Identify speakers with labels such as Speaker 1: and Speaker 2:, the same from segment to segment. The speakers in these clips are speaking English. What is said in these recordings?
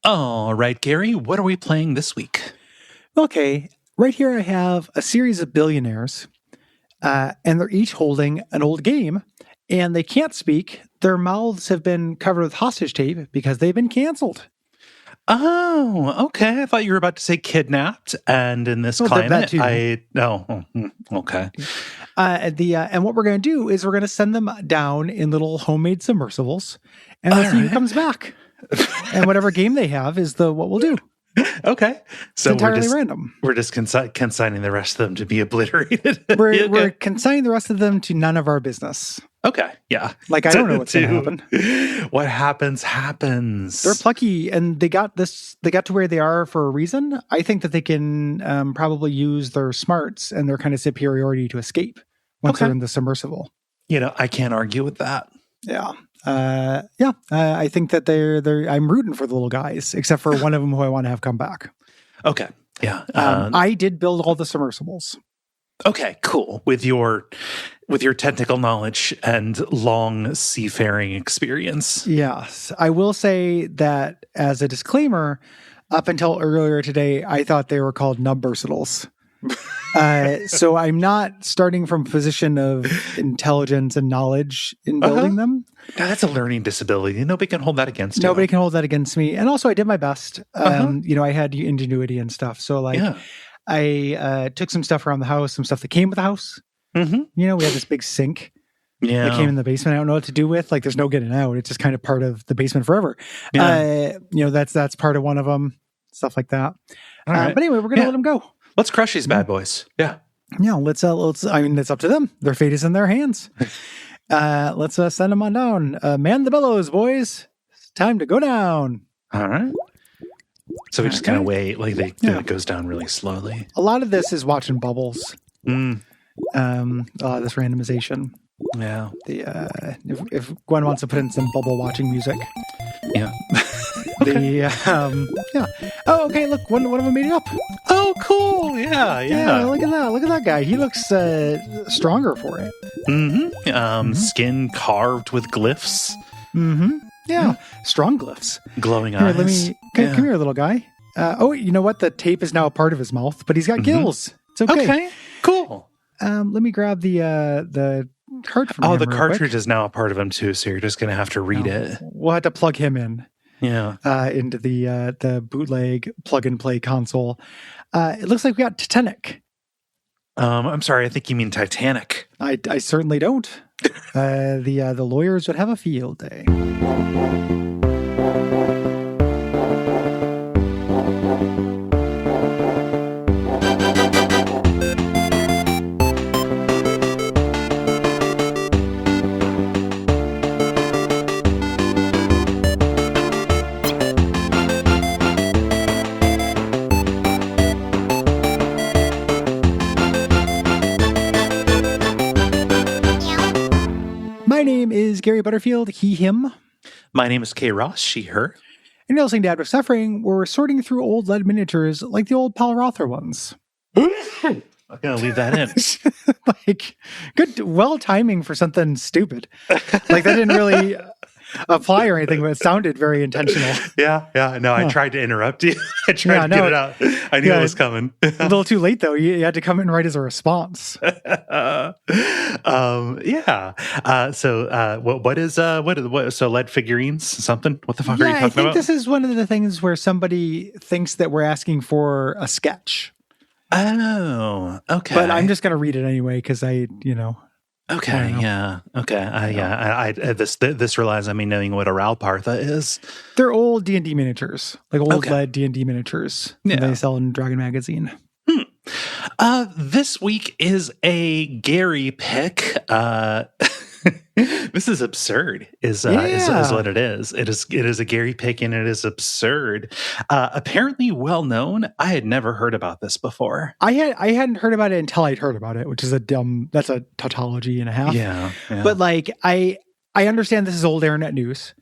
Speaker 1: All right, Gary, what are we playing this week?
Speaker 2: Okay, right here I have a series of billionaires, and they're each holding an old game, and they can't speak. Their mouths have been covered with hostage tape because they've been canceled.
Speaker 1: Oh, okay. I thought you were about to say kidnapped, and in this climate, okay.
Speaker 2: And what we're going to do is we're going to send them down in little homemade submersibles, and we'll see who comes back. And whatever game they have is what we'll do.
Speaker 1: Okay, so
Speaker 2: it's entirely random.
Speaker 1: We're just consigning the rest of them to be obliterated.
Speaker 2: We're consigning the rest of them to none of our business.
Speaker 1: Okay, yeah.
Speaker 2: I don't know what's going to happen.
Speaker 1: What happens.
Speaker 2: They're plucky, and they got to where they are for a reason. I think that they can probably use their smarts and their kind of superiority to escape once they're in the submersible.
Speaker 1: I can't argue with that.
Speaker 2: Yeah. I think that I'm rooting for the little guys, except for one of them who I want to have come back.
Speaker 1: Okay. Yeah.
Speaker 2: I did build all the submersibles.
Speaker 1: Okay, cool. With your technical knowledge and long seafaring experience.
Speaker 2: Yes. I will say that as a disclaimer, up until earlier today, I thought they were called nubversatiles. So I'm not starting from a position of intelligence and knowledge in building them.
Speaker 1: Now, that's a learning disability. Nobody can hold that against you.
Speaker 2: Nobody can hold that against me. And also I did my best. I had ingenuity and stuff. So I took some stuff around the house, some stuff that came with the house. Mm-hmm. We had this big sink that came in the basement. I don't know what to do with. There's no getting out. It's just kind of part of the basement forever. Yeah. That's part of one of them. Stuff like that. All right. But anyway, we're going to let them go.
Speaker 1: Let's crush these bad boys. Yeah.
Speaker 2: Yeah. Let's. It's up to them. Their fate is in their hands. Let's send them on down. Man the bellows, boys. It's time to go down.
Speaker 1: All right. So we just kind of wait, it goes down really slowly.
Speaker 2: A lot of this is watching bubbles. A lot of this randomization.
Speaker 1: Yeah.
Speaker 2: If Gwen wants to put in some bubble watching music.
Speaker 1: Yeah.
Speaker 2: Oh, okay. Look, one of them made it up.
Speaker 1: Oh, cool. Yeah.
Speaker 2: Look at that. Look at that guy. He looks stronger for it.
Speaker 1: Mm-hmm. Skin carved with glyphs.
Speaker 2: Mm-hmm. Yeah. Strong glyphs.
Speaker 1: Glowing eyes.
Speaker 2: Come here, little guy. You know what? The tape is now a part of his mouth, but he's got gills. It's okay.
Speaker 1: Okay. Cool.
Speaker 2: Let me grab the card from him
Speaker 1: the
Speaker 2: real
Speaker 1: cartridge
Speaker 2: quick.
Speaker 1: is now a part of him too, so you're just going to have to read it.
Speaker 2: We'll have to plug him in.
Speaker 1: Yeah.
Speaker 2: Into the bootleg plug and play console. It looks like we got Titanic.
Speaker 1: I'm sorry, I think you mean Titanic.
Speaker 2: I certainly don't. The lawyers would have a field day. My name is Gary Butterfield, he, him.
Speaker 1: My name is Kay Ross, she, her.
Speaker 2: And you're listening to Abject Suffering, where we're sorting through old lead miniatures like the old Paul Rother ones.
Speaker 1: I'm going to leave that in.
Speaker 2: Good, well timing for something stupid. That didn't really apply or anything, but it sounded very intentional.
Speaker 1: Yeah. No, I tried to interrupt you. I tried to get it out. I knew it was coming.
Speaker 2: A little too late, though. You had to come in right as a response.
Speaker 1: So lead figurines, something? What the fuck are you talking about?
Speaker 2: I think this is one of the things where somebody thinks that we're asking for a sketch.
Speaker 1: Oh, okay.
Speaker 2: But I'm just going to read it anyway because
Speaker 1: Okay, yeah. Okay, this relies on me knowing what a Ralpartha is.
Speaker 2: They're old D&D miniatures, old lead D&D miniatures.
Speaker 1: Yeah.
Speaker 2: They sell in Dragon Magazine.
Speaker 1: This week is a Gary pick. This is absurd, is what it is. It is a Gary pick, and it is absurd. Apparently well known. I had never heard about this before.
Speaker 2: I hadn't heard about it until I'd heard about it, which is that's a tautology and a half.
Speaker 1: Yeah.
Speaker 2: But I understand this is old internet news.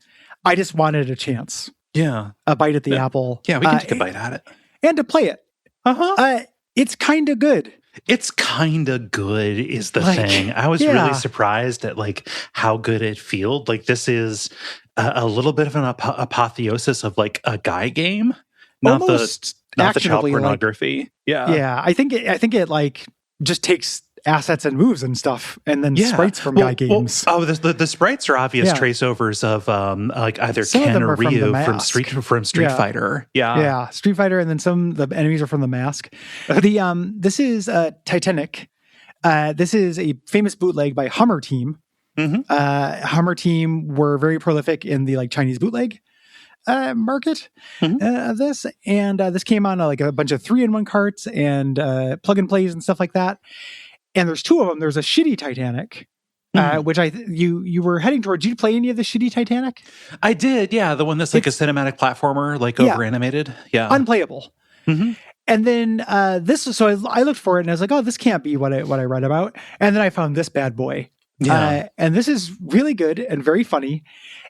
Speaker 2: I just wanted a chance.
Speaker 1: Yeah.
Speaker 2: A bite at the apple.
Speaker 1: Yeah, we can take a bite at it.
Speaker 2: And to play it.
Speaker 1: Uh-huh.
Speaker 2: It's kind of good.
Speaker 1: It's kind of good is the thing. I was really surprised at like how good it felt. Like this is a little bit of an apotheosis of like a guy game, not the child pornography.
Speaker 2: Like, yeah. I think it like just takes assets and moves and stuff, and then sprites from guy games.
Speaker 1: The sprites are obvious traceovers of like either Ken or Ryu from Street Fighter.
Speaker 2: Yeah, Street Fighter, and then the enemies are from The Mask. This is Titanic. This is a famous bootleg by Hummer Team. Mm-hmm. Hummer Team were very prolific in the like Chinese bootleg market. Mm-hmm. This came on like a bunch of 3-in-1 carts and plug and plays and stuff like that. And there's two of them. There's a shitty Titanic, which you were heading toward. Did you play any of the shitty Titanic?
Speaker 1: I did, yeah. The one that's like a cinematic platformer, like over animated. Yeah.
Speaker 2: Unplayable. Mm-hmm. And then I looked for it and I was like, oh, this can't be what I read about. And then I found this bad boy. Yeah. And this is really good and very funny.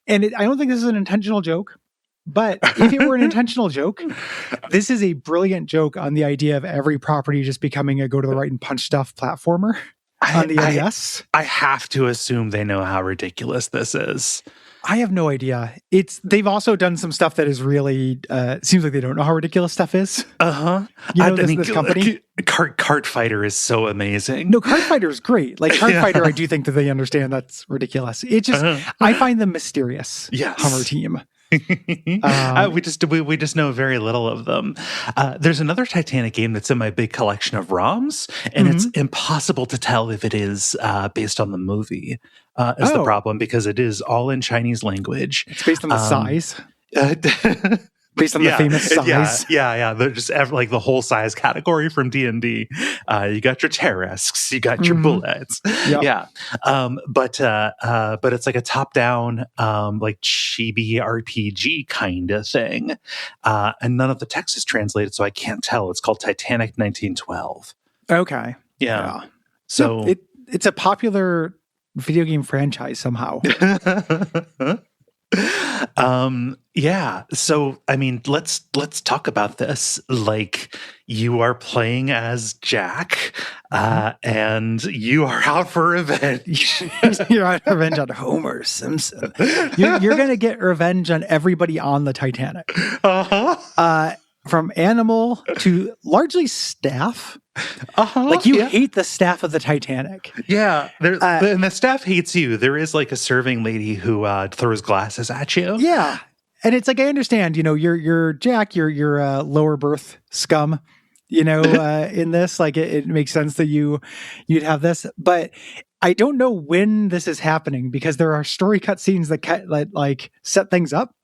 Speaker 2: And I don't think this is an intentional joke. But if it were an intentional joke, this is a brilliant joke on the idea of every property just becoming a go to the right and punch stuff platformer on the NES.
Speaker 1: I have to assume they know how ridiculous this is.
Speaker 2: I have no idea. They've also done some stuff that is really seems like they don't know how ridiculous stuff is. This company.
Speaker 1: Kart Fighter is so amazing.
Speaker 2: No, Kart Fighter is great. Like Kart Fighter, I do think that they understand that's ridiculous. It just I find them mysterious.
Speaker 1: Yes.
Speaker 2: Hummer Team.
Speaker 1: We just know very little of them. There's another Titanic game that's in my big collection of ROMs, and it's impossible to tell if it is based on the movie. Is the problem, because it is all in Chinese language.
Speaker 2: It's based on the size. Based on the famous size.
Speaker 1: Yeah. They're just like the whole size category from D&D. You got your Teresks, you got your bullets. Yep. Yeah. But it's like a top-down, like chibi RPG kind of thing. And none of the text is translated, so I can't tell. It's called Titanic 1912.
Speaker 2: Okay.
Speaker 1: Yeah. So
Speaker 2: it's a popular video game franchise somehow.
Speaker 1: So I mean, let's talk about this. Like, you are playing as Jack, and you are out for revenge.
Speaker 2: You're out for revenge on Homer Simpson. You're gonna get revenge on everybody on the Titanic. From animal to largely staff. Like you hate the staff of the Titanic.
Speaker 1: Yeah. And the staff hates you. There is like a serving lady who throws glasses at you.
Speaker 2: Yeah. And it's like, I understand, you're Jack, you're lower berth scum, in this, like it makes sense that you'd have this, but I don't know when this is happening because there are story cut scenes that like set things up.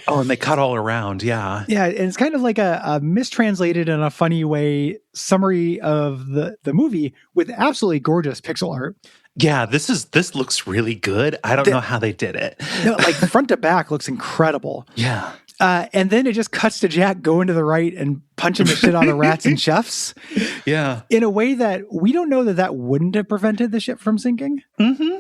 Speaker 1: Oh, and they cut all around, yeah.
Speaker 2: Yeah, and it's kind of like a mistranslated in a funny way summary of the movie with absolutely gorgeous pixel art.
Speaker 1: Yeah, this looks really good. I don't know how they did it.
Speaker 2: Like front to back looks incredible.
Speaker 1: Yeah.
Speaker 2: And then it just cuts to Jack going to the right and punching the shit out of rats and chefs.
Speaker 1: Yeah.
Speaker 2: In a way that we don't know that wouldn't have prevented the ship from sinking. Mm-hmm.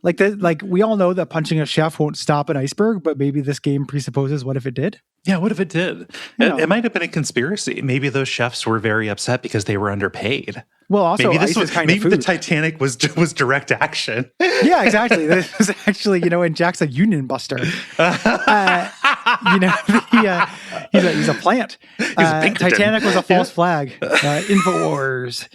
Speaker 2: Like we all know that punching a chef won't stop an iceberg, but maybe this game presupposes what if it did?
Speaker 1: Yeah, what if it did? It might have been a conspiracy. Maybe those chefs were very upset because they were underpaid.
Speaker 2: Well, also, maybe
Speaker 1: the Titanic was direct action.
Speaker 2: Yeah, exactly. This was actually, and Jack's a union buster. He's a plant. Titanic was a false flag. Infowars.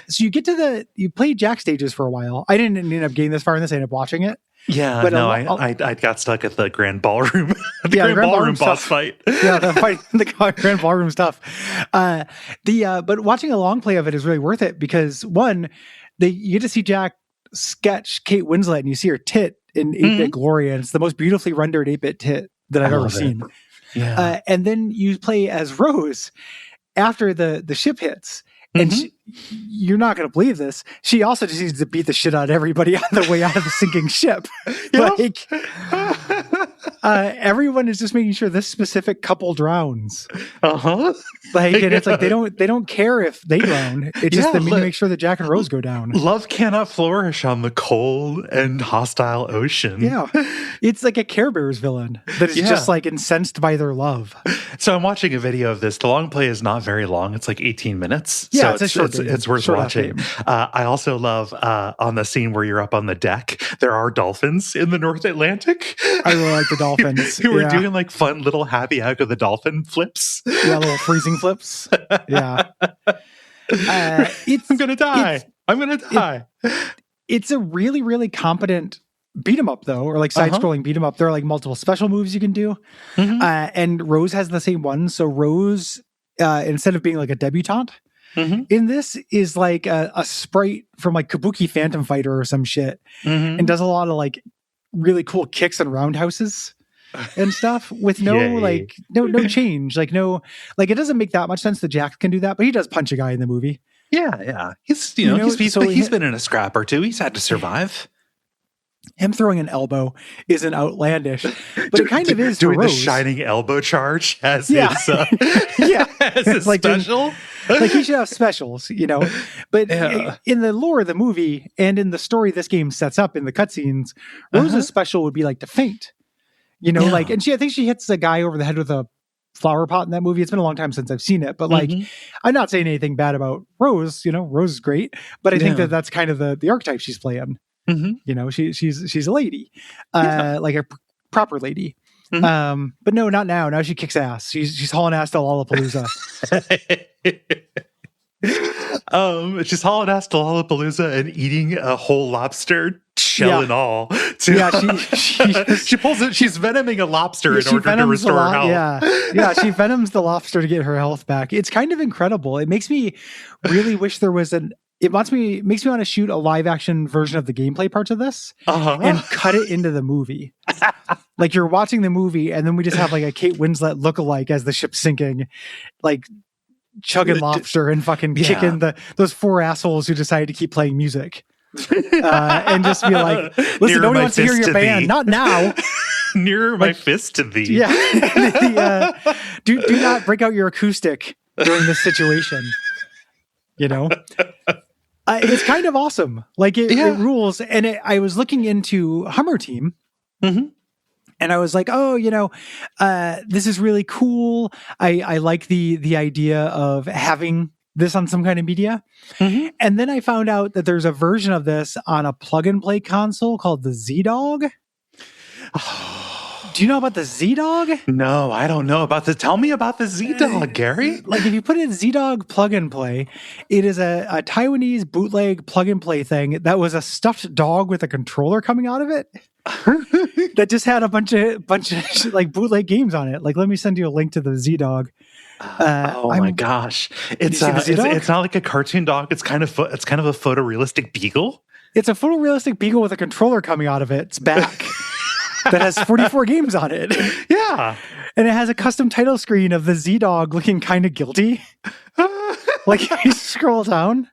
Speaker 2: So you get you play Jack stages for a while. I didn't end up getting this far in this. I ended up watching it.
Speaker 1: Yeah, but I got stuck at the Grand Ballroom. Grand Ballroom boss fight.
Speaker 2: Yeah, the Grand Ballroom stuff. But watching a long play of it is really worth it because one, you get to see Jack sketch Kate Winslet and you see her tit in 8-bit glory, and it's the most beautifully rendered 8-bit tit that I've ever seen.
Speaker 1: Yeah.
Speaker 2: And then you play as Rose after the ship hits. And you're not going to believe this. She also just needs to beat the shit out of everybody on the way out of the sinking ship. Like, everyone is just making sure this specific couple drowns. Like, and it's like they don't care if they drown. It's just they need to make sure that Jack and Rose go down.
Speaker 1: Love cannot flourish on the cold and hostile ocean.
Speaker 2: Yeah, it's like a Care Bears villain that is just like incensed by their love.
Speaker 1: So I'm watching a video of this. The long play is not very long. It's like 18 minutes.
Speaker 2: Yeah,
Speaker 1: so it's worth watching. I also love on the scene where you're up on the deck, there are dolphins in the North Atlantic.
Speaker 2: I really like the dolphins.
Speaker 1: Who are doing like fun little happy out of the dolphin flips.
Speaker 2: Yeah, little freezing flips. Yeah.
Speaker 1: I'm going to die.
Speaker 2: It's a really, really competent beat 'em up though, or like side-scrolling beat 'em up. There are like multiple special moves you can do. And Rose has the same one. So Rose, instead of being like a debutante, in this is like a sprite from like Kabuki Phantom Fighter or some shit, and does a lot of like really cool kicks and roundhouses and stuff with no like no change, like no, like it doesn't make that much sense that Jack can do that, but he does punch a guy in the movie.
Speaker 1: Yeah. He's he's been in a scrap or two. He's had to survive.
Speaker 2: Him throwing an elbow isn't outlandish, but it kind of is
Speaker 1: doing
Speaker 2: the
Speaker 1: shining elbow charge as his as his
Speaker 2: like
Speaker 1: special.
Speaker 2: Like he should have specials, you know. But in the lore of the movie and in the story this game sets up in the cutscenes, Rose's special would be like to faint, you know, like, and I think she hits a guy over the head with a flower pot in that movie. It's been a long time since I've seen it, but like, I'm not saying anything bad about Rose. You know, Rose is great, but I think that's kind of the archetype she's playing. You know, she's a lady, like a proper lady. But no, not now. Now she kicks ass. She's hauling ass to Lollapalooza.
Speaker 1: She's hauling ass to Lollapalooza and eating a whole lobster, shell and all. She pulls it. She's venoming a lobster in order to restore her health.
Speaker 2: Yeah. She venoms the lobster to get her health back. It's kind of incredible. It makes me really wish there was makes me want to shoot a live action version of the gameplay parts of this and cut it into the movie. Like you're watching the movie and then we just have like a Kate Winslet lookalike as the ship's sinking, like chugging lobster and fucking kicking those four assholes who decided to keep playing music. And just be like, listen, nobody wants to hear your band. Not now.
Speaker 1: Nearer my fist to thee.
Speaker 2: Yeah. Do not break out your acoustic during this situation. You know? It's kind of awesome. Like it rules. And I was looking into Hummer Team. And I was like, oh, you know, this is really cool. I like the idea of having this on some kind of media. And then I found out that there's a version of this on a plug and play console called the Z-Dog. Do you know about the Z-Dog?
Speaker 1: No, I don't know about tell me about the Z-Dog, Gary.
Speaker 2: Like if you put in Z-Dog plug and play, it is a Taiwanese bootleg plug and play thing that was a stuffed dog with a controller coming out of it. That just had a bunch of like bootleg games on it. Like, let me send you a link to the Z-Dog.
Speaker 1: My gosh. It's not like a cartoon dog. It's kind of a photorealistic beagle.
Speaker 2: It's a photorealistic beagle with a controller coming out of its back. That has 44 games on it.
Speaker 1: Yeah.
Speaker 2: And it has a custom title screen of the Z-Dog looking kind of guilty. Like you scroll down.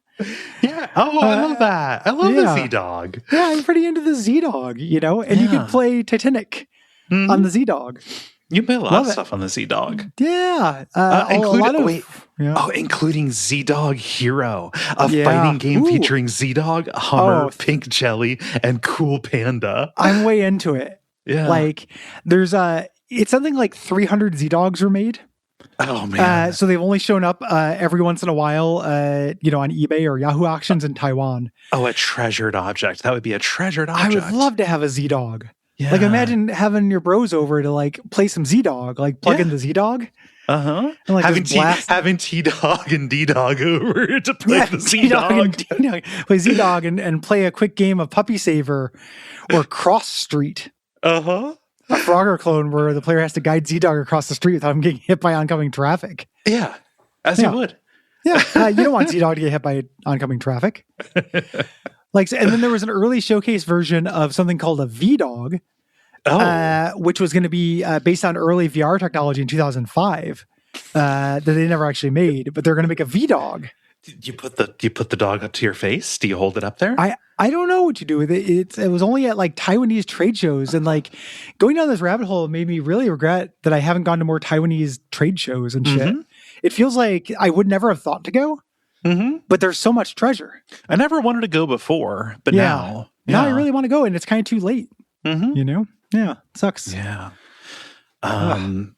Speaker 1: Yeah. Oh, I love that. I love the Z-Dog.
Speaker 2: Yeah, I'm pretty into the Z-Dog, you know? And you can play Titanic on the Z-Dog.
Speaker 1: You play a lot of stuff on the Z-Dog.
Speaker 2: Yeah.
Speaker 1: Including Z-Dog Hero, a fighting game featuring Z-Dog, Hummer, Pink Jelly, and Cool Panda.
Speaker 2: I'm way into it. Yeah. Like, there's it's something like 300 Z-Dogs were made.
Speaker 1: Oh, man.
Speaker 2: So they've only shown up every once in a while, you know, on eBay or Yahoo Auctions in Taiwan.
Speaker 1: Oh, a treasured object. That would be a treasured object.
Speaker 2: I would love to have a Z-Dog. Yeah. Like, imagine having your bros over to, like, play some Z-Dog, like, plug in the Z-Dog.
Speaker 1: And like having T-Dog and D-Dog over to play the Z-Dog.
Speaker 2: Play Z-Dog and play a quick game of Puppy Saver or Cross Street. A Frogger clone where the player has to guide Z-Dog across the street without him getting hit by oncoming traffic.
Speaker 1: Yeah, as you would.
Speaker 2: Yeah, you don't want Z-Dog to get hit by oncoming traffic. Like, and then there was an early showcase version of something called a V-Dog, which was going to be based on early VR technology in 2005 that they never actually made, but they're going to make a V-Dog.
Speaker 1: You put the dog up to your face? Do you hold it up there?
Speaker 2: I don't know what you do with it. It was only at like Taiwanese trade shows, and like going down this rabbit hole made me really regret that I haven't gone to more Taiwanese trade shows and shit. It feels like I would never have thought to go, but there's so much treasure.
Speaker 1: I never wanted to go before, but now
Speaker 2: I really want to go, and it's kind of too late. You know? Yeah, it sucks.
Speaker 1: Yeah. I'm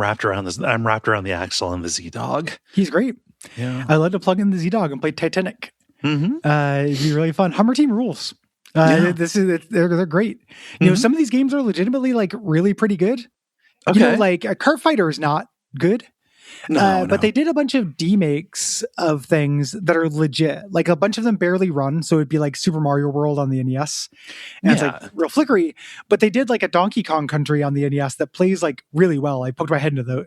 Speaker 1: wrapped around this. I'm wrapped around the Axel and the Z-Dog.
Speaker 2: He's great.
Speaker 1: Yeah.
Speaker 2: I love to plug in the Z-Dog and play Titanic. It'd be really fun. Hummer Team rules. They're great. You know, some of these games are legitimately like really pretty good.
Speaker 1: Okay.
Speaker 2: You know, like a Kart Fighter is not good. But they did a bunch of demakes of things that are legit. Like a bunch of them barely run, so it'd be like Super Mario World on the NES, and it's like real flickery. But they did like a Donkey Kong Country on the NES that plays like really well. I poked my head into that.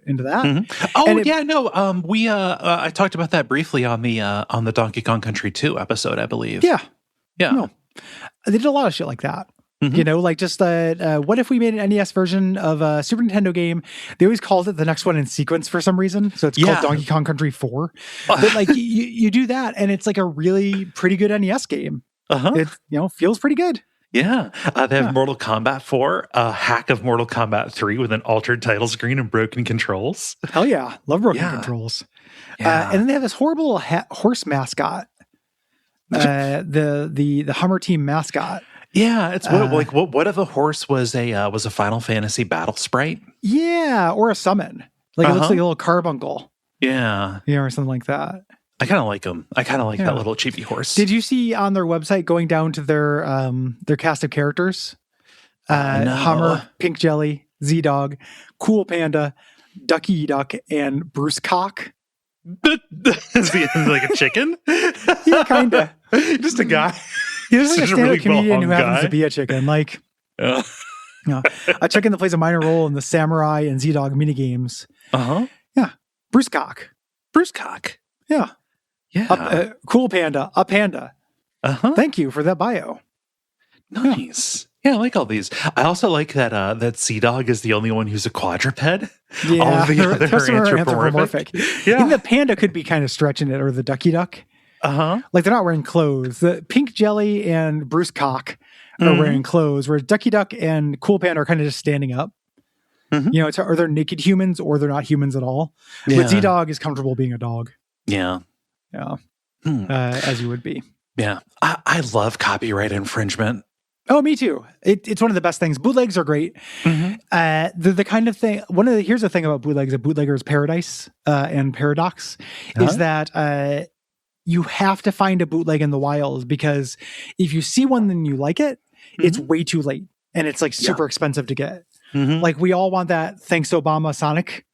Speaker 2: I talked about that briefly on the Donkey Kong Country 2 episode, I believe. Yeah. No, they did a lot of shit like that. You know, like just what if we made an NES version of a Super Nintendo game? They always called it the next one in sequence for some reason. So it's called Donkey Kong Country 4. But like you do that and it's like a really pretty good NES game. It, feels pretty good.
Speaker 1: Yeah. They have Mortal Kombat 4, a hack of Mortal Kombat 3 with an altered title screen and broken controls.
Speaker 2: Hell yeah. Love broken controls. And then they have this horrible horse mascot. The Hummer Team mascot.
Speaker 1: Yeah, it's what if a horse was a Final Fantasy battle sprite?
Speaker 2: Yeah, or a summon. Like it looks like a little carbuncle.
Speaker 1: Yeah,
Speaker 2: or something like that.
Speaker 1: I kind of like them. I kind of like that little chibi horse.
Speaker 2: Did you see on their website going down to their cast of characters?
Speaker 1: No.
Speaker 2: Hummer, Pink Jelly, Z-Dog, Cool Panda, Ducky Duck, and Bruce Cock.
Speaker 1: Is he like a chicken?
Speaker 2: Yeah, kind of.
Speaker 1: Just a guy.
Speaker 2: He's like a stand-up comedian who happens to be a chicken. Like, a chicken that plays a minor role in the Samurai and Z-Dog minigames. Yeah. Bruce Cock. Yeah.
Speaker 1: Yeah.
Speaker 2: Cool Panda. A panda. Thank you for that bio.
Speaker 1: Nice. Yeah, I like all these. I also like that Z-Dog is the only one who's a quadruped.
Speaker 2: Yeah,
Speaker 1: all of the other are
Speaker 2: anthropomorphic. Yeah. Even the panda could be kind of stretching it, or the Ducky Duck. Like they're not wearing clothes. The Pink Jelly and Bruce Cock are wearing clothes, whereas Ducky Duck and Cool Panda are kind of just standing up. You know, or they're naked humans or they're not humans at all. But Z-Dog is comfortable being a dog.
Speaker 1: Yeah.
Speaker 2: As you would be.
Speaker 1: Yeah. I love copyright infringement.
Speaker 2: Oh, me too. It's one of the best things. Bootlegs are great. The kind of thing. Here's the thing about bootlegs: a bootlegger's paradise and paradox is that you have to find a bootleg in the wild, because if you see one and you like it, it's way too late and it's like super expensive to get. Like we all want that Thanks to Obama Sonic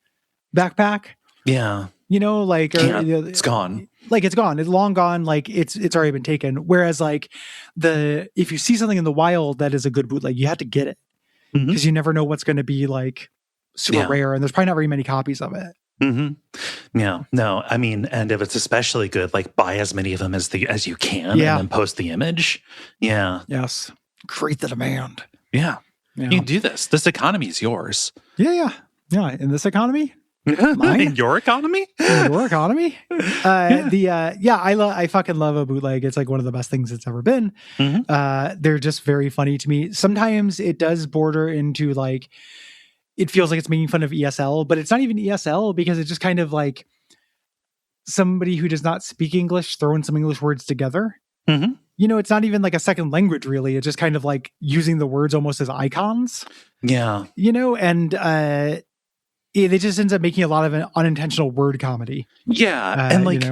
Speaker 2: backpack.
Speaker 1: Yeah.
Speaker 2: You know, like
Speaker 1: it's gone.
Speaker 2: Like it's gone. It's long gone. Like it's already been taken. Whereas like if you see something in the wild that is a good bootleg, you have to get it, because you never know what's going to be like super rare, and there's probably not very many copies of it.
Speaker 1: Yeah. No, I mean, and if it's especially good, like buy as many of them as you can, and then post the image. Yeah.
Speaker 2: Yes. Create the demand.
Speaker 1: Yeah. You can do this. This economy is yours.
Speaker 2: Yeah. In this economy.
Speaker 1: In your economy?
Speaker 2: I fucking love a bootleg. It's like one of the best things that's ever been. They're just very funny to me. Sometimes it does border into like, it feels like it's making fun of ESL, but it's not even ESL, because it's just kind of like somebody who does not speak English throwing some English words together. You know, it's not even like a second language, really. It's just kind of like using the words almost as icons. Yeah. You know, and it just ends up making a lot of unintentional word comedy.
Speaker 1: Yeah. And like,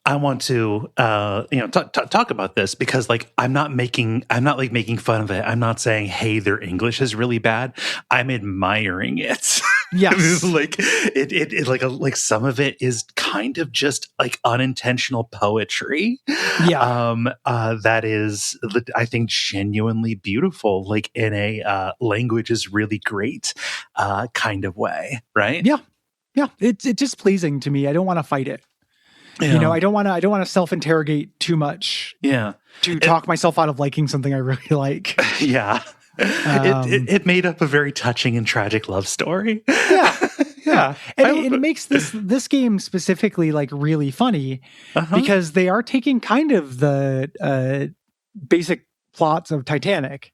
Speaker 1: I want to, talk about this, because like, I'm not making fun of it. I'm not saying, hey, their English is really bad. I'm admiring it.
Speaker 2: Yes.
Speaker 1: Like it like some of it is kind of just like unintentional poetry.
Speaker 2: Yeah.
Speaker 1: That is, I think, genuinely beautiful, like in a language is really great kind of way. Right.
Speaker 2: Yeah. It's just pleasing to me. I don't want to fight it. Yeah. You know, I don't want to self-interrogate too much.
Speaker 1: Yeah.
Speaker 2: To talk myself out of liking something I really like.
Speaker 1: Yeah. It made up a very touching and tragic love story.
Speaker 2: Yeah.
Speaker 1: Yeah.
Speaker 2: And it makes this game specifically like really funny because they are taking kind of the basic plots of Titanic,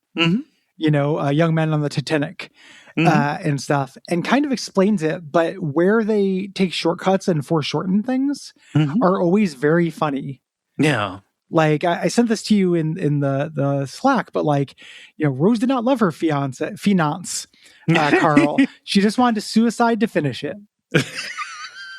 Speaker 2: young men on the Titanic and stuff, and kind of explains it, but where they take shortcuts and foreshorten things are always very funny.
Speaker 1: Yeah.
Speaker 2: Like I sent this to you in the Slack, but like, Rose did not love her fiance, Carl. She just wanted to suicide to finish it.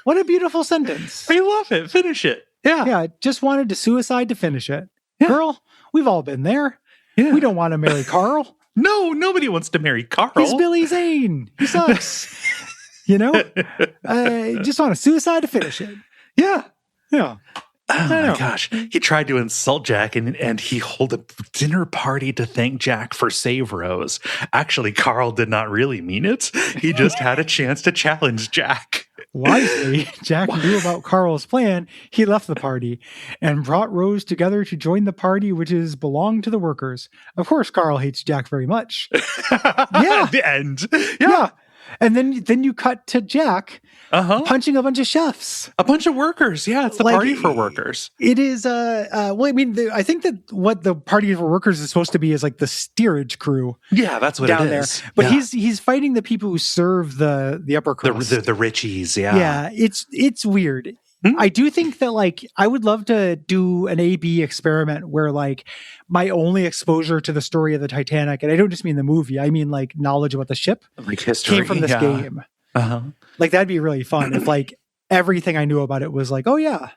Speaker 2: What a beautiful sentence.
Speaker 1: I love it. Finish it. Yeah.
Speaker 2: Yeah. Just wanted to suicide to finish it.
Speaker 1: Yeah.
Speaker 2: Girl, we've all been there. Yeah. We don't want to marry Carl.
Speaker 1: No, nobody wants to marry Carl.
Speaker 2: He's Billy Zane. He sucks. Just want to suicide to finish it.
Speaker 1: Yeah.
Speaker 2: Yeah.
Speaker 1: Oh my gosh. He tried to insult Jack and he held a dinner party to thank Jack for Save Rose. Actually, Carl did not really mean it. He just had a chance to challenge Jack.
Speaker 2: Wisely, Jack knew about Carl's plan. He left the party and brought Rose together to join the party, which belonged to the workers. Of course, Carl hates Jack very much.
Speaker 1: Yeah. The end.
Speaker 2: Yeah. And then you cut to Jack punching a bunch of chefs.
Speaker 1: A bunch of workers. Yeah, it's the party for workers.
Speaker 2: It is, I think that what the party for workers is supposed to be is like the steerage crew.
Speaker 1: Yeah, that's what
Speaker 2: down
Speaker 1: it is.
Speaker 2: There. But he's fighting the people who serve the upper crust.
Speaker 1: The Richies, yeah.
Speaker 2: Yeah, it's weird. I do think that like I would love to do an A/B experiment where like my only exposure to the story of the Titanic, and I don't just mean the movie, I mean like knowledge about the ship,
Speaker 1: like history,
Speaker 2: came from this game. Like that'd be really fun if like everything I knew about it was like, oh yeah,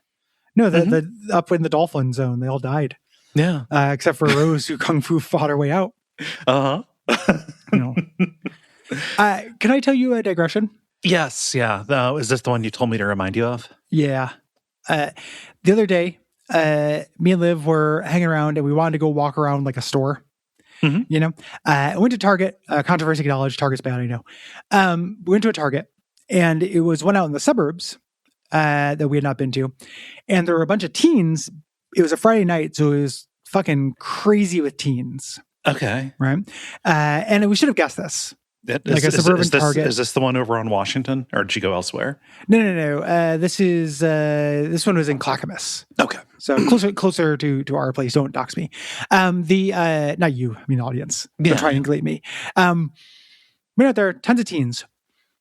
Speaker 2: no, the up in the dolphin zone, they all died.
Speaker 1: Yeah,
Speaker 2: except for Rose, who kung fu fought her way out.
Speaker 1: Can
Speaker 2: I tell you a digression?
Speaker 1: Yes, yeah. Is this the one you told me to remind you of?
Speaker 2: Yeah. The other day, me and Liv were hanging around and we wanted to go walk around like a store. I went to Target, controversy acknowledged, Target's bad, I know. We went to a Target and it was one out in the suburbs that we had not been to. And there were a bunch of teens. It was a Friday night, so it was fucking crazy with teens.
Speaker 1: Okay.
Speaker 2: Right? And we should have guessed this. Like a suburban Target.
Speaker 1: Is this the one over on Washington, or did you go elsewhere?
Speaker 2: No. This one was in Clackamas.
Speaker 1: Okay,
Speaker 2: so closer to our place. Don't dox me. Not you. I mean, the audience. Don't triangulate me. We're out there. Tons of teens. A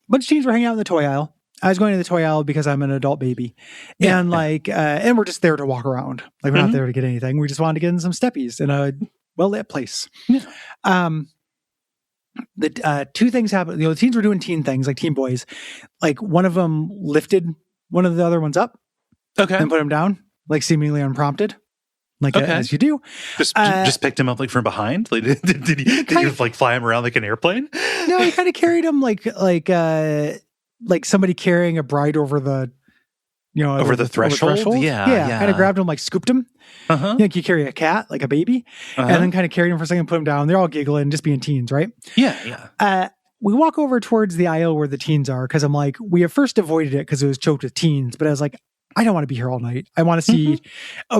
Speaker 2: bunch of teens were hanging out in the toy aisle. I was going to the toy aisle because I'm an adult baby, and and we're just there to walk around. Like we're not there to get anything. We just wanted to get in some steppies in a well-lit place. Yeah. The two things happened. The teens were doing teen things, like teen boys. Like one of them lifted one of the other ones up, and put him down, like seemingly unprompted, as you do.
Speaker 1: Just picked him up like from behind. Like, did you like fly him around like an airplane?
Speaker 2: No, he kind of carried him like somebody carrying a bride over the.
Speaker 1: Over the threshold?
Speaker 2: Yeah. Kind of grabbed him, like scooped him. Like you carry a cat, like a baby, and then kind of carried him for a second, put him down. They're all giggling, just being teens, right?
Speaker 1: Yeah.
Speaker 2: We walk over towards the aisle where the teens are, because I'm like, we at first avoided it because it was choked with teens, but I was like, I don't want to be here all night. I want to see.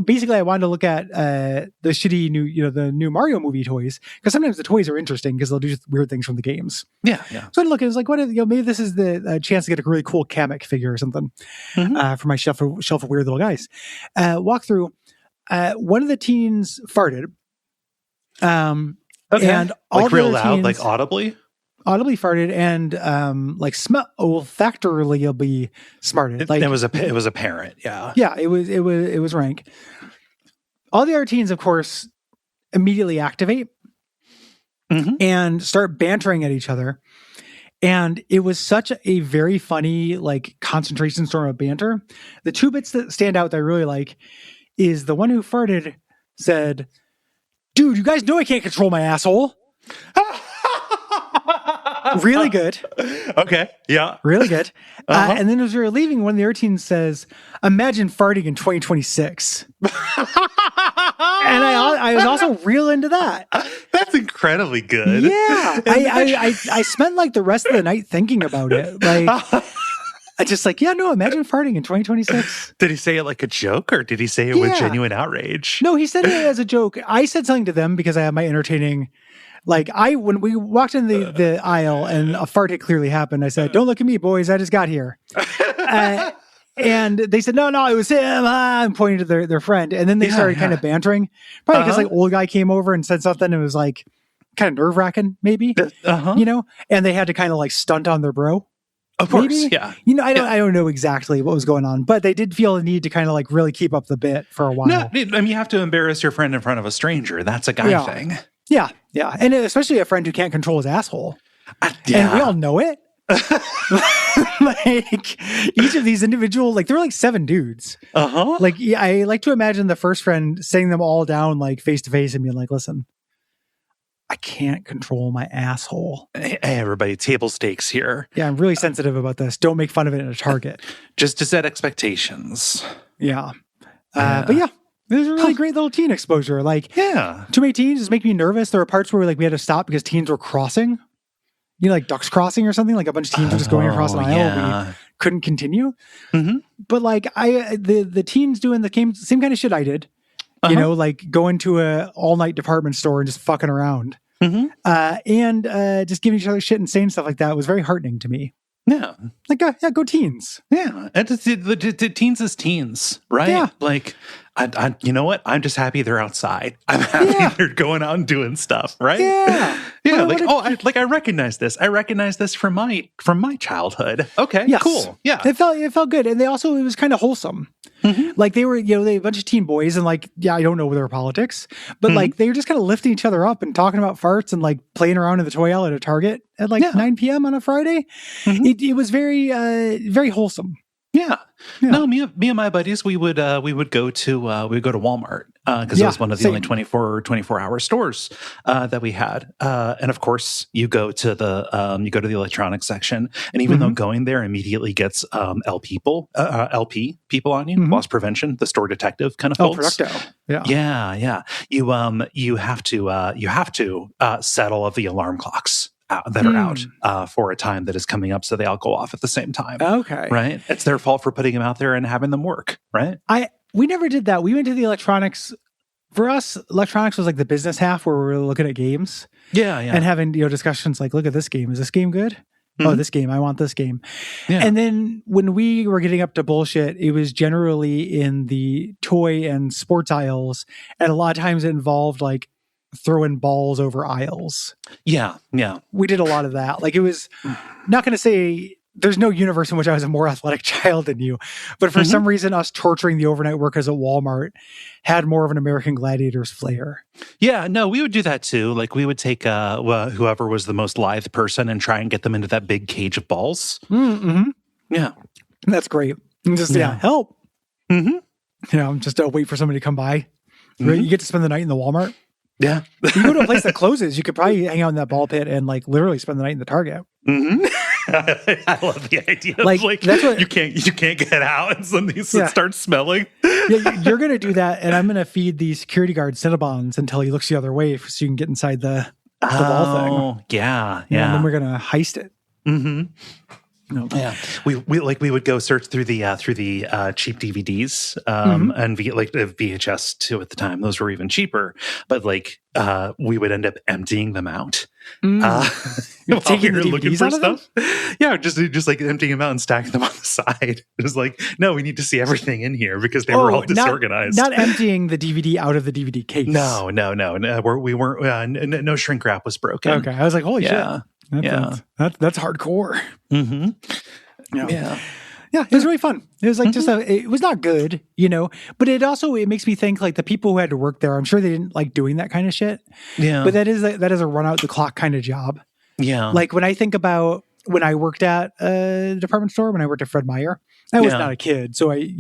Speaker 2: Basically, I wanted to look at the shitty new, the new Mario movie toys, because sometimes the toys are interesting because they'll do weird things from the games.
Speaker 1: Yeah.
Speaker 2: So I look at it, it's like, maybe this is the chance to get a really cool Kamek figure or something for my shelf of weird little guys. Walk through. One of the teens farted. And all
Speaker 1: like real loud,
Speaker 2: teens,
Speaker 1: like audibly
Speaker 2: farted, and olfactorily smarted. Like
Speaker 1: it was apparent. Yeah.
Speaker 2: Yeah, it was rank. All the other teens, of course, immediately activate and start bantering at each other. And it was such a very funny, like, concentration storm of banter. The two bits that stand out that I really like is the one who farted said, "Dude, you guys know I can't control my asshole." Really good.
Speaker 1: Okay. Yeah.
Speaker 2: Really good. And then as we were leaving, one of the other teens says, "Imagine farting in 2026." And I was also real into that.
Speaker 1: That's incredibly good.
Speaker 2: Yeah. I spent like the rest of the night thinking about it. Like, I just imagine farting in 2026.
Speaker 1: Did he say it like a joke, or did he say it with genuine outrage?
Speaker 2: No, he said it as a joke. I said something to them because I have my entertaining Like when we walked in the aisle and a fart had clearly happened, I said, "Don't look at me, boys. I just got here." And they said, no, it was him. I'm pointing to their friend. And then they started kind of bantering. Probably because like old guy came over and said something. And it was like kind of nerve wracking, maybe, you know, and they had to kind of like stunt on their bro.
Speaker 1: Of course.
Speaker 2: Maybe?
Speaker 1: Yeah.
Speaker 2: You know, I don't know exactly what was going on, but they did feel the need to kind of like really keep up the bit for a while.
Speaker 1: No, I mean, you have to embarrass your friend in front of a stranger. That's a guy thing.
Speaker 2: Yeah. Yeah. And especially a friend who can't control his asshole. And we all know it. Like each of these individual, like there were like 7 dudes. Like I like to imagine the first friend sitting them all down like face to face and being like, "Listen, I can't control my asshole.
Speaker 1: Hey, everybody, table stakes here.
Speaker 2: Yeah, I'm really sensitive about this. Don't make fun of it in a Target.
Speaker 1: Just to set expectations."
Speaker 2: Yeah. But yeah, it was a really great little teen exposure. Like, too many teens just make me nervous. There were parts where like we had to stop because teens were crossing. You know, like ducks crossing or something. Like a bunch of teens were just going across an aisle. And we couldn't continue. But like the teens doing the same kind of shit I did. You know, like going to a all-night department store and just fucking around. And just giving each other shit and saying stuff like that was very heartening to me.
Speaker 1: Yeah.
Speaker 2: Like, go teens.
Speaker 1: Yeah. And the teens is teens, right?
Speaker 2: Yeah.
Speaker 1: Like, I you know what? I'm just happy they're outside. I'm happy they're going out and doing stuff, right?
Speaker 2: Yeah.
Speaker 1: Yeah. I recognize this. I recognize this from my childhood. Okay. Yes. Cool. Yeah.
Speaker 2: It felt good. And it was kind of wholesome. Like they were, you know, they a bunch of teen boys and like, I don't know their politics, but like they were just kind of lifting each other up and talking about farts and like playing around in the toy aisle at a Target at like 9 p.m. on a Friday. It was very, very wholesome.
Speaker 1: Yeah. No, me and my buddies, we would go to Walmart because it was one of the only 24-hour stores that we had. And of course, you go to the electronics section, and even though going there immediately gets LP people on you, loss prevention, the store detective kind of folks.
Speaker 2: Producto.
Speaker 1: Yeah. You have to settle of the alarm clocks that are out for a time that is coming up, so they all go off at the same time.
Speaker 2: Okay.
Speaker 1: Right? It's their fault for putting them out there and having them work, right?
Speaker 2: We never did that. We went to the electronics. For us, electronics was like the business half where we were looking at games. Yeah. And having, you know, discussions like, look at this game. Is this game good? Oh, this game. I want this game. Yeah. And then when we were getting up to bullshit, it was generally in the toy and sports aisles. And a lot of times it involved like throwing balls over aisles. Yeah. We did a lot of that. Like it was not going to say there's no universe in which I was a more athletic child than you, but for some reason us torturing the overnight workers at Walmart had more of an American Gladiators flair. Yeah, no, we would do that too. Like we would take whoever was the most lithe person and try and get them into that big cage of balls. Yeah. That's great. And just, help. You know, just wait for somebody to come by. You get to spend the night in the Walmart. Yeah. If you go to a place that closes, you could probably hang out in that ball pit and like literally spend the night in the Target. I love the idea. Like that's what, you can't get out and something starts smelling. You're going to do that, and I'm going to feed the security guard Cinnabons until he looks the other way so you can get inside the ball thing. Yeah. And then we're going to heist it. Yeah, we would go search through the cheap DVDs and VHS too at the time. Those were even cheaper, but like we would end up emptying them out. Taking the looking for stuff. Yeah, just like emptying them out and stacking them on the side. It was like, no, we need to see everything in here because they were all disorganized. Not emptying the DVD out of the DVD case. No. We weren't. No shrink wrap was broken. Okay, I was like, holy shit. That's hardcore. Yeah, it was really fun. It was like it was not good, you know, but it makes me think like the people who had to work there, I'm sure they didn't like doing that kind of shit. Yeah. But that is a run out the clock kind of job. Yeah. Like when I think about when I worked at a department store, when I worked at Fred Meyer, I was not a kid. So I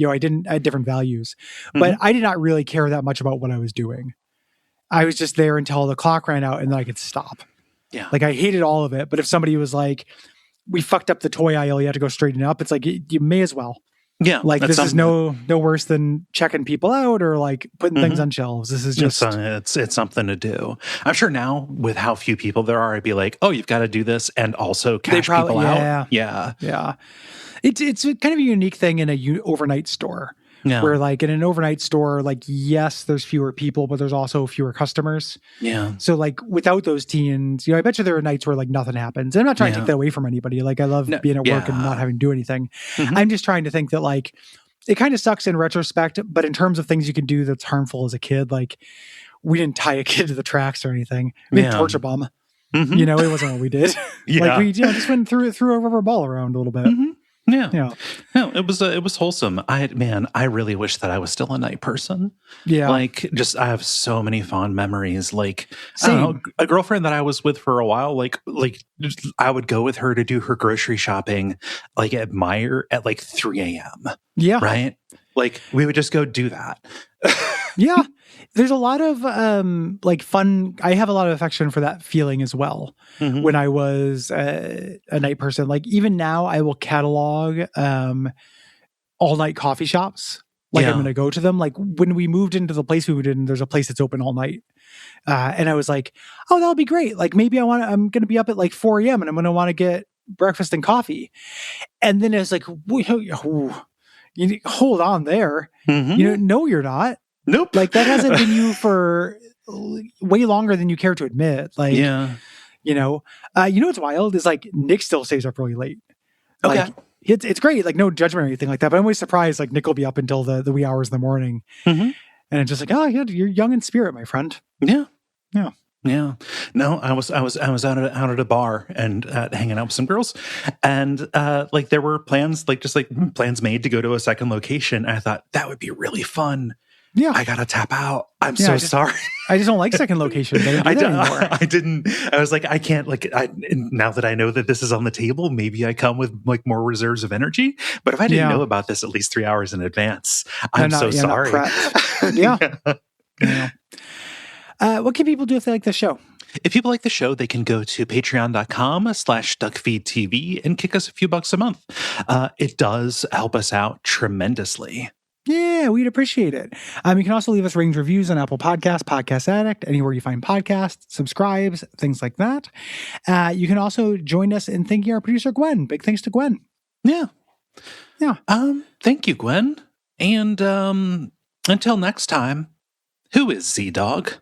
Speaker 2: had different values, but I did not really care that much about what I was doing. I was just there until the clock ran out and then I could stop. Yeah. Like I hated all of it. But if somebody was like, we fucked up the toy aisle, you have to go straighten it up. It's like, you may as well. Yeah. Like this is no worse than checking people out or like putting things on shelves. This is just. It's something to do. I'm sure now with how few people there are, I'd be like, oh, you've got to do this and also cash people out. Yeah. It's kind of a unique thing in a overnight store.
Speaker 1: Yeah.
Speaker 2: Where like in an overnight store, like, yes, there's fewer people, but there's also fewer customers.
Speaker 1: Yeah.
Speaker 2: So like without those teens, I bet you there are nights where like nothing happens. And I'm not trying to take that away from anybody. Like I love being at work and not having to do anything. Mm-hmm. I'm just trying to think that like, it kind of sucks in retrospect, but in terms of things you can do that's harmful as a kid, like we didn't tie a kid to the tracks or anything. We didn't torch a bum. Mm-hmm. It wasn't what we did. Like we just went through a rubber ball around a little bit.
Speaker 1: Mm-hmm. Yeah. No, it was wholesome. I really wish that I was still a night person.
Speaker 2: Yeah.
Speaker 1: Like I have so many fond memories. Like, I don't know, a girlfriend that I was with for a while, like I would go with her to do her grocery shopping, like at Meijer at like 3 a.m.
Speaker 2: Yeah.
Speaker 1: Right. Like we would just go do that.
Speaker 2: Yeah. There's a lot of like fun. I have a lot of affection for that feeling as well. Mm-hmm. When I was a night person, like even now I will catalog all night coffee shops. Like I'm going to go to them. Like when we moved into the place we moved in, there's a place that's open all night. And I was like, oh, that'll be great. Like maybe I'm going to be up at like 4 a.m. and I'm going to want to get breakfast and coffee. And then it's like, you hold on there. Mm-hmm. No, you're not.
Speaker 1: Nope.
Speaker 2: Like that hasn't been you for way longer than you care to admit. Like, what's wild is like Nick still stays up really late.
Speaker 1: Okay.
Speaker 2: Like, it's great. Like no judgment or anything like that. But I'm always surprised. Like Nick will be up until the wee hours in the morning. Mm-hmm. And it's just like, oh yeah, you're young in spirit, my friend.
Speaker 1: Yeah.
Speaker 2: Yeah.
Speaker 1: Yeah. No, I was out at a bar and hanging out with some girls, and like there were plans, like just like plans made to go to a second location. And I thought that would be really fun.
Speaker 2: Yeah,
Speaker 1: I gotta tap out. I'm so sorry.
Speaker 2: I just don't like second locations. I
Speaker 1: didn't. I was like, I can't. Like, now that I know that this is on the table, maybe I come with like more reserves of energy. But if I didn't know about this at least 3 hours in advance, I'm so sorry.
Speaker 2: Yeah. What can people do if they like the show?
Speaker 1: If people like the show, they can go to patreon.com/Duckfeed.tv and kick us a few bucks a month. It does help us out tremendously.
Speaker 2: Yeah, we'd appreciate it. You can also leave us ratings, reviews on Apple Podcasts, Podcast Addict, anywhere you find podcasts, subscribes, things like that. You can also join us in thanking our producer, Gwen. Big thanks to Gwen.
Speaker 1: Yeah. Thank you, Gwen. And until next time, who is Z-Dog?